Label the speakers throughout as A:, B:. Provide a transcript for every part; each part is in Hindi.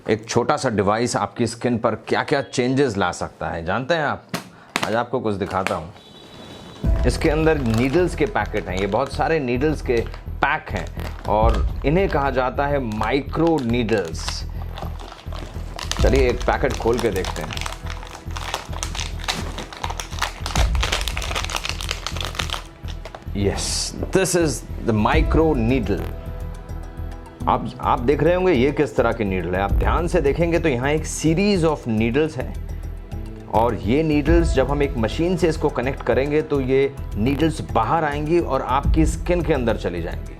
A: एक छोटा सा डिवाइस आपकी स्किन पर क्या क्या चेंजेस ला सकता है जानते हैं आप? आज आपको कुछ दिखाता हूँ। इसके अंदर नीडल्स के पैकेट हैं, ये बहुत सारे नीडल्स के पैक हैं और इन्हें कहा जाता है माइक्रो नीडल्स। चलिए एक पैकेट खोल के देखते हैं। Yes, this is the micro needle. आप देख रहे होंगे ये किस तरह की नीडल है। आप ध्यान से देखेंगे तो यहाँ एक सीरीज ऑफ नीडल्स है और ये नीडल्स जब हम एक मशीन से इसको कनेक्ट करेंगे तो ये नीडल्स बाहर आएंगी और आपकी स्किन के अंदर चली जाएंगी।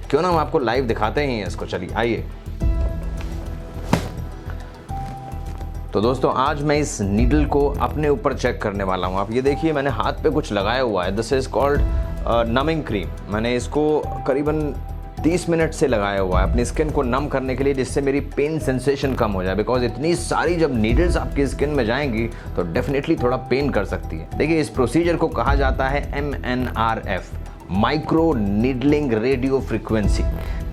A: क्यों ना हम आपको लाइव दिखाते हैं इसको। चलिए आइए। तो दोस्तों आज मैं इस नीडल को अपने ऊपर चेक करने वाला हूँ। आप ये देखिए, मैंने हाथ पे कुछ लगाया हुआ है। This is called numbing cream. मैंने इसको करीबन 30 मिनट से लगाया हुआ है अपनी स्किन को नम करने के लिए, जिससे मेरी पेन सेंसेशन कम हो जाए। बिकॉज इतनी सारी जब नीडल्स आपकी स्किन में जाएंगी तो डेफिनेटली थोड़ा पेन कर सकती है। देखिए इस प्रोसीजर को कहा जाता है MNRF, micro needling radio frequency.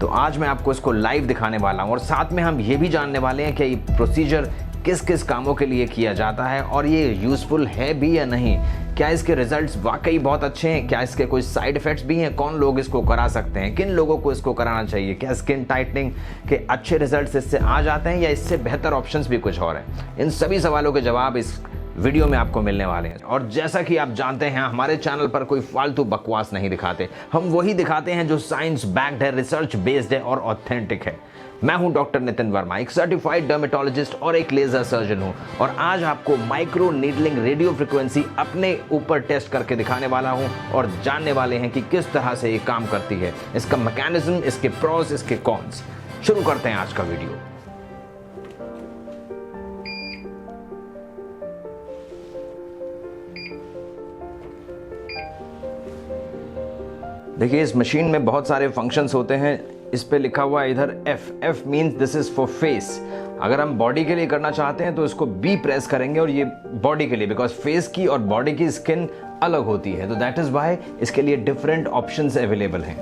A: तो आज मैं आपको इसको लाइव दिखाने वाला हूँ और साथ में हम ये भी जानने वाले हैं कि ये प्रोसीजर किस किस कामों के लिए किया जाता है और ये यूज़फुल है भी या नहीं। क्या इसके रिजल्ट्स वाकई बहुत अच्छे हैं? क्या इसके कोई साइड इफ़ेक्ट्स भी हैं? कौन लोग इसको करा सकते हैं? किन लोगों को इसको कराना चाहिए? क्या स्किन टाइटनिंग के अच्छे रिजल्ट्स इससे आ जाते हैं या इससे बेहतर ऑप्शंस भी कुछ और हैं? इन सभी सवालों के जवाब इस वीडियो में आपको मिलने वाले हैं। और जैसा कि आप जानते हैं हमारे चैनल पर कोई फालतू बकवास नहीं दिखाते। हम वही दिखाते हैं जो साइंस बैक्ड है, रिसर्च बेस्ड है और ऑथेंटिक है। मैं हूं डॉक्टर नितिन वर्मा, एक सर्टिफाइड डर्मेटोलॉजिस्ट और एक लेजर सर्जन हूं और आज आपको माइक्रो नीडलिंग रेडियो फ्रीक्वेंसी अपने ऊपर टेस्ट करके दिखाने वाला हूं और जानने वाले हैं कि किस तरह से ये काम करती है, इसका मैकेनिज्म, इसके प्रोस, इसके कॉन्स। शुरू करते हैं आज का वीडियो। देखिए इस मशीन में बहुत सारे फंक्शंस होते हैं। इस पे लिखा हुआ है इधर F means this is for face. अगर हम बॉडी के लिए करना चाहते हैं तो इसको B प्रेस करेंगे और ये बॉडी के लिए, बिकॉज फेस की और बॉडी की स्किन अलग होती है, तो दैट इज वाई इसके लिए डिफरेंट ऑप्शंस अवेलेबल हैं।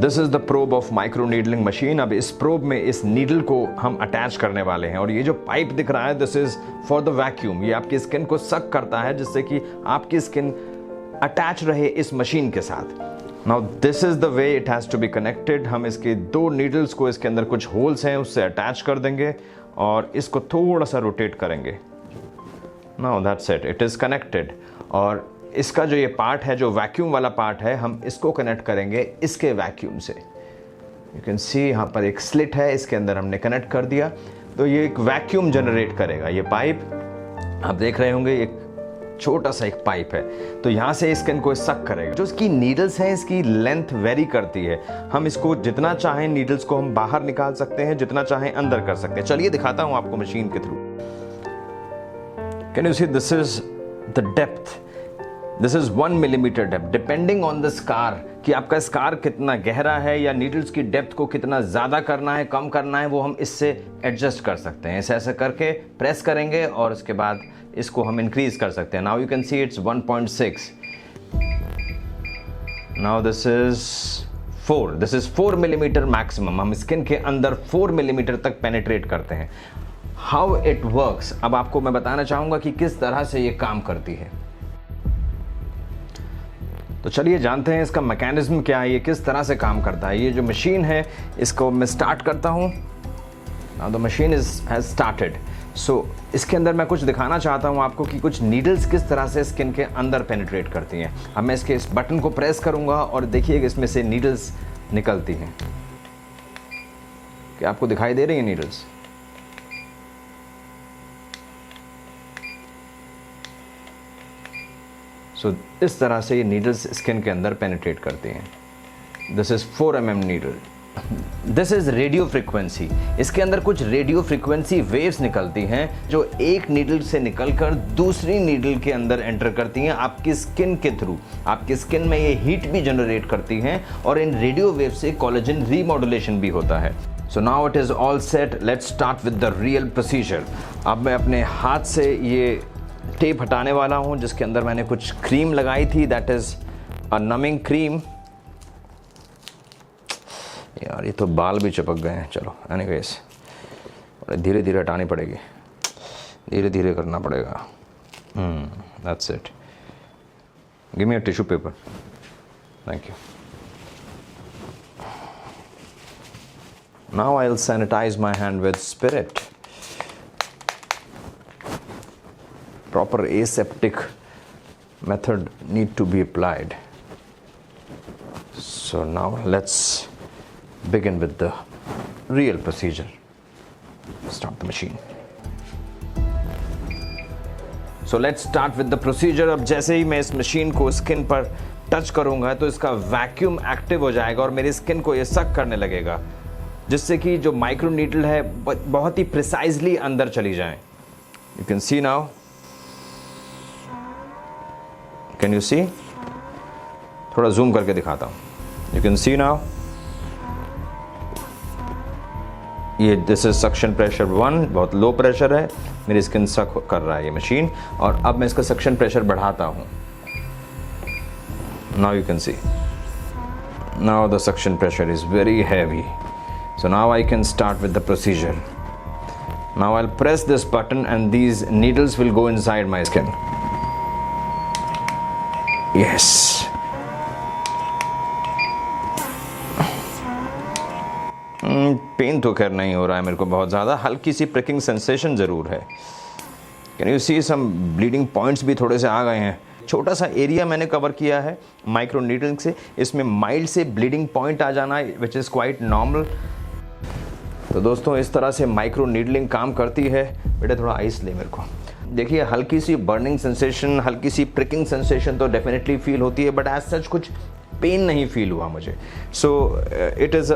A: This is the probe of micro needling machine. अब इस प्रोब में इस नीडल को हम अटैच करने वाले हैं और ये जो पाइप दिख रहा है this is for the vacuum. ये आपकी स्किन को सक करता है जिससे कि आपकी स्किन अटैच रहे इस मशीन के साथ। Now this is the way it has to be connected। हम इसके दो नीडल्स को, इसके अंदर कुछ होल्स हैं, उससे अटैच कर देंगे और इसको थोड़ा सा रोटेट करेंगे। Now that's it, it is connected। और इसका जो ये पार्ट है, जो वैक्यूम वाला पार्ट है, हम इसको कनेक्ट करेंगे इसके वैक्यूम से। You can see यहाँ पर एक स्लिट है, इसके अंदर हमने कनेक्ट कर दिया तो ये एक वैक्यूम जनरेट करेगा। ये पाइप आप देख रहे होंगे, एक छोटा सा एक पाइप है, तो यहाँ से स्किन को सक करेगा। जो इसकी नीडल्स हैं इसकी लेंथ वेरी करती है। हम इसको जितना चाहें नीडल्स को हम बाहर निकाल सकते हैं, जितना चाहें अंदर कर सकते हैं। चलिए दिखाता हूं आपको मशीन के through. Can you see this is the depth. This is 1 millimetre depth. Depending on the scar कि आपका स्कार कितना गहरा है या नीडल्स की डेप्थ को कितना ज़्यादा करना है, कम करना है, वो हम इससे एडजस्ट कर सकते हैं। ऐसे ऐसे करके प्रेस करेंगे और उसके बाद इसको हम इंक्रीज कर सकते हैं। Now you can see it's 1.6। Now this is 4। This is 4 millimetre maximum. हम स्किन के अंदर 4 मिलीमीटर तक पेनिट्रेट करते हैं। हाउ इट वर्क्स अब आपको मैं बताना चाहूंगा कि किस तरह से ये काम करती है। तो चलिए जानते हैं इसका मैकेनिज्म क्या है, ये किस तरह से काम करता है। ये जो मशीन है इसको मैं स्टार्ट करता हूँ। Now the machine has started. So इसके अंदर मैं कुछ दिखाना चाहता हूँ आपको कि कुछ नीडल्स किस तरह से स्किन के अंदर पेनिट्रेट करती हैं। अब मैं इसके इस बटन को प्रेस करूँगा और देखिए इसमें से नीडल्स निकलती हैं। क्या आपको दिखाई दे रही है नीडल्स? सो इस तरह से ये नीडल्स स्किन के अंदर पेनिट्रेट करती हैं। This is 4 mm needle. This is radio frequency. इसके अंदर कुछ रेडियो फ्रीक्वेंसी वेव्स निकलती हैं जो एक नीडल से निकलकर दूसरी नीडल के अंदर एंटर करती हैं आपकी स्किन के थ्रू। आपकी स्किन में ये हीट भी जनरेट करती हैं और इन रेडियो वेव से कोलेजन रीमॉड्यूलेशन भी होता है। So now it is all set. Let's start with the real procedure. अब मैं अपने हाथ से ये टेप हटाने वाला हूँ जिसके अंदर मैंने कुछ क्रीम लगाई थी, that is a numbing cream. यार ये तो बाल भी चिपक गए हैं। चलो एनीवेज, धीरे धीरे हटानी पड़ेगी, धीरे धीरे करना पड़ेगा। That's it. Give me a tissue paper, thank you. Now I will sanitise my hand with spirit. Proper aseptic method need to be applied. So now let's begin with the real procedure. Start the machine. So let's start with the procedure. अब जैसे ही मैं इस मशीन को स्किन पर टच करूंगा तो इसका वैक्यूम एक्टिव हो जाएगा और मेरी स्किन को ये सक करने लगेगा, जिससे कि जो माइक्रो नीडल है बहुत ही प्रिसाइजली अंदर चली जाए। You can see now. Can you see? थोड़ा जूम करके दिखाता हूँ। You can see now. ये दिस इज सक्शन प्रेशर 1, बहुत लो प्रेशर है, मेरी स्किन सक कर रहा है ये मशीन। और अब मैं इसका सक्शन प्रेशर बढ़ाता हूँ। Now you can see. Now the suction pressure is very heavy. So now I can start with the procedure. Now I'll press this button and these needles will go inside my skin. Yes. Pain तो खैर नहीं हो रहा है मेरे को बहुत ज़्यादा, हल्की सी प्रिकिंग सेंसेशन ज़रूर है। Can you see some bleeding points भी थोड़े से आ गए हैं। छोटा सा एरिया मैंने कवर किया है माइक्रो नीडलिंग से, इसमें माइल्ड से ब्लीडिंग पॉइंट आ जाना विच इज़ क्वाइट नॉर्मल। तो दोस्तों इस तरह से माइक्रो नीडलिंग काम करती है। बेटा थोड़ा आइस ले मेरे को। देखिए हल्की सी बर्निंग सेंसेशन, हल्की सी प्रिकिंग सेंसेशन तो डेफिनेटली फील होती है, बट एज सच कुछ पेन नहीं फील हुआ मुझे। सो इट इज़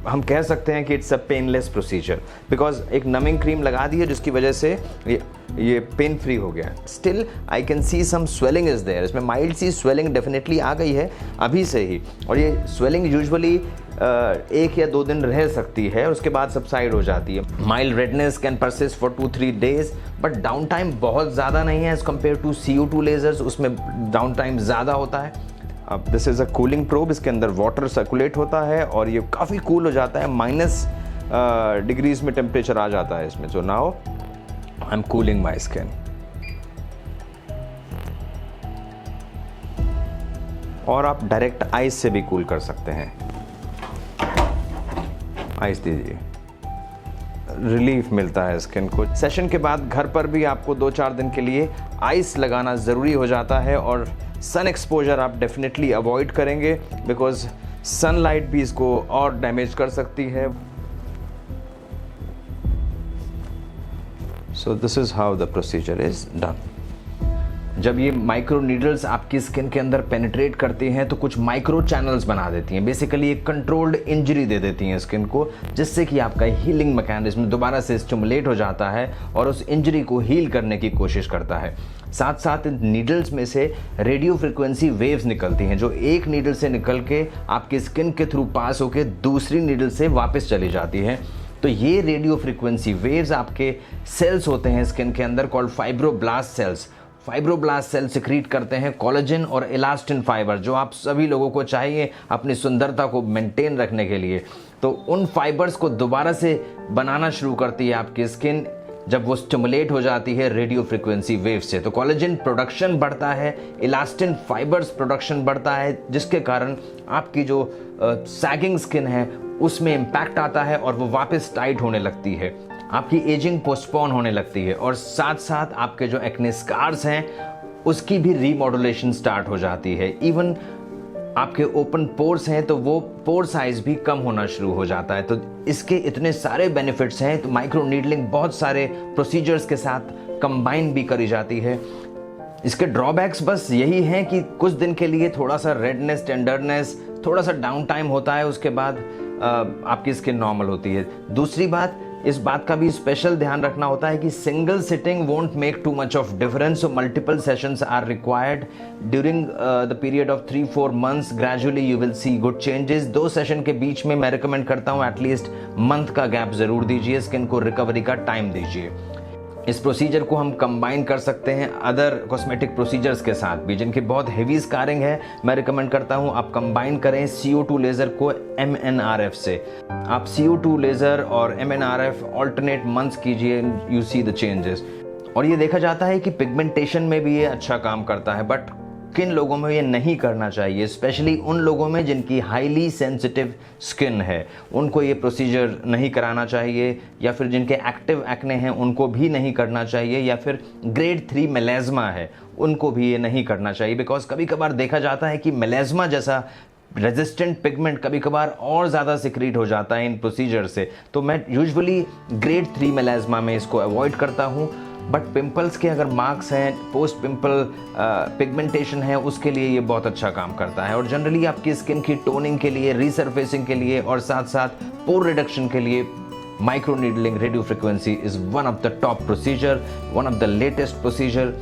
A: हम कह सकते हैं कि it's a painless procedure, because एक नमिंग क्रीम लगा दी है जिसकी वजह से ये पेन फ्री हो गया। Still I can see some swelling is there, इसमें माइल्ड सी स्वेलिंग डेफिनेटली आ गई है अभी से ही, और ये स्वेलिंग यूजुअली 1 या 2 दिन रह सकती है, उसके बाद सबसाइड हो जाती है। Mild redness can persist for 2-3 days, but down time बहुत ज़्यादा नहीं है as compare to CO2 lasers, उसमें डाउन टाइम ज़्यादा होता है। अब this is a cooling probe, इसके अंदर वाटर सर्कुलेट होता है और ये काफ़ी कूल हो जाता है, -, डिग्रीज में टेम्परेचर आ जाता है इसमें। So now I am cooling my skin. और आप डायरेक्ट आइस से भी कूल कर सकते हैं। आइस दीजिए, रिलीफ मिलता है स्किन को। सेशन के बाद घर पर भी आपको 2-4 दिन के लिए आइस लगाना ज़रूरी हो जाता है, और सन एक्सपोजर आप डेफिनेटली अवॉइड करेंगे, बिकॉज सनलाइट भी इसको और डैमेज कर सकती है। So this is how the procedure is done. जब ये माइक्रो नीडल्स आपकी स्किन के अंदर पेनिट्रेट करती हैं तो कुछ माइक्रो चैनल्स बना देती हैं, बेसिकली एक कंट्रोल्ड इंजरी दे देती हैं स्किन को, जिससे कि आपका हीलिंग मैकेनिज्म दोबारा से स्टिमुलेट हो जाता है और उस इंजरी को हील करने की कोशिश करता है। साथ साथ इन नीडल्स में से रेडियो फ्रिक्वेंसी वेव्स निकलती हैं, जो एक नीडल से निकल के आपकी स्किन के थ्रू पास होकर दूसरी नीडल से वापस चली जाती है। तो ये रेडियो फ्रिक्वेंसी वेव्स आपके सेल्स होते हैं स्किन के अंदर, called fibroblast cells. Fibroblast cell secrete करते हैं कोलेजन और इलास्टिन फाइबर, जो आप सभी लोगों को चाहिए अपनी सुंदरता को मेंटेन रखने के लिए। तो उन फाइबर्स को दोबारा से बनाना शुरू करती है आपकी स्किन जब वो स्टिमुलेट हो जाती है रेडियो फ्रिक्वेंसी वेव से। तो कोलेजन प्रोडक्शन बढ़ता है, इलास्टिन फाइबर्स प्रोडक्शन बढ़ता है, जिसके कारण आपकी जो सैगिंग स्किन है उसमें इम्पैक्ट आता है और वो वापस टाइट होने लगती है, आपकी एजिंग पोस्टपोन होने लगती है, और साथ साथ आपके जो एक्ने स्कार्स हैं उसकी भी रीमॉड्यूलेशन स्टार्ट हो जाती है। इवन आपके ओपन पोर्स हैं तो वो पोर साइज भी कम होना शुरू हो जाता है। तो इसके इतने सारे बेनिफिट्स हैं, तो माइक्रो नीडलिंग बहुत सारे प्रोसीजर्स के साथ कंबाइन भी करी जाती है। इसके ड्रॉबैक्स बस यही हैं कि कुछ दिन के लिए थोड़ा सा रेडनेस, टेंडरनेस, थोड़ा सा डाउन टाइम होता है, उसके बाद आपकी स्किन नॉर्मल होती है। दूसरी बात, इस बात का भी स्पेशल ध्यान रखना होता है कि single sitting won't make too much of difference, so multiple sessions are required during the period of 3-4 months. Gradually you will see good changes. 2 session के बीच में मैं रिकमेंड करता हूँ एटलीस्ट मंथ का गैप जरूर दीजिए, स्किन को रिकवरी का टाइम दीजिए। इस प्रोसीजर को हम कंबाइन कर सकते हैं अदर कॉस्मेटिक प्रोसीजर्स के साथ भी, जिनकी बहुत हेवी स्कारिंग है। मैं रिकमेंड करता हूं आप कंबाइन करें CO2 लेज़र को MNRF से। आप CO2 लेज़र और MNRF ऑल्टरनेट मंथ्स कीजिए, यू सी द चेंजेस। और ये देखा जाता है कि पिगमेंटेशन में भी ये अच्छा काम करता है, बट किन लोगों में ये नहीं करना चाहिए, स्पेशली उन लोगों में जिनकी हाईली सेंसिटिव स्किन है, उनको ये प्रोसीजर नहीं कराना चाहिए, या फिर जिनके एक्टिव एक्ने हैं उनको भी नहीं करना चाहिए, या फिर ग्रेड 3 मेलाज्मा है उनको भी ये नहीं करना चाहिए। बिकॉज कभी कभार देखा जाता है कि मेलाज्मा जैसा रेजिस्टेंट पिगमेंट कभी कभार और ज़्यादा सिक्रीट हो जाता है इन प्रोसीजर से। तो मैं यूजुअली ग्रेड 3 मेलाज्मा में इसको अवॉइड करता हूँ। बट पिंपल्स के अगर मार्क्स हैं, पोस्ट पिंपल पिगमेंटेशन है, उसके लिए ये बहुत अच्छा काम करता है। और जनरली आपकी स्किन की टोनिंग के लिए, रीसर्फेसिंग के लिए और साथ साथ पोर रिडक्शन के लिए micro needling radio frequency is one of the top procedure, one of the latest procedure.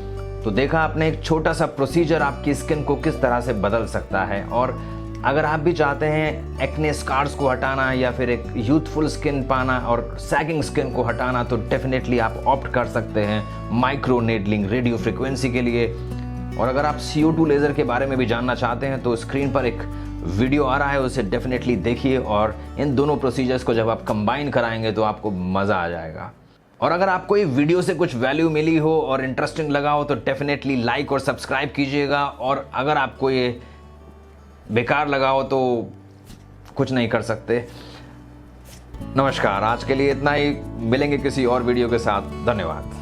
A: तो देखा आपने, एक छोटा सा प्रोसीजर आपकी स्किन को किस तरह से बदल सकता है। और अगर आप भी चाहते हैं एक्ने स्कार्स को हटाना या फिर एक यूथफुल स्किन पाना और सैगिंग स्किन को हटाना, तो डेफिनेटली आप ऑप्ट कर सकते हैं माइक्रो नीडलिंग रेडियो फ्रिक्वेंसी के लिए। और अगर आप CO2 लेज़र के बारे में भी जानना चाहते हैं तो स्क्रीन पर एक वीडियो आ रहा है, उसे डेफिनेटली देखिए। और इन दोनों प्रोसीजर्स को जब आप कंबाइन कराएंगे तो आपको मज़ा आ जाएगा। और अगर आपको ये वीडियो से कुछ वैल्यू मिली हो और इंटरेस्टिंग लगा हो तो डेफिनेटली लाइक और सब्सक्राइब कीजिएगा। और अगर आपको ये बेकार लगा हो तो कुछ नहीं कर सकते। नमस्कार, आज के लिए इतना ही। मिलेंगे किसी और वीडियो के साथ। धन्यवाद।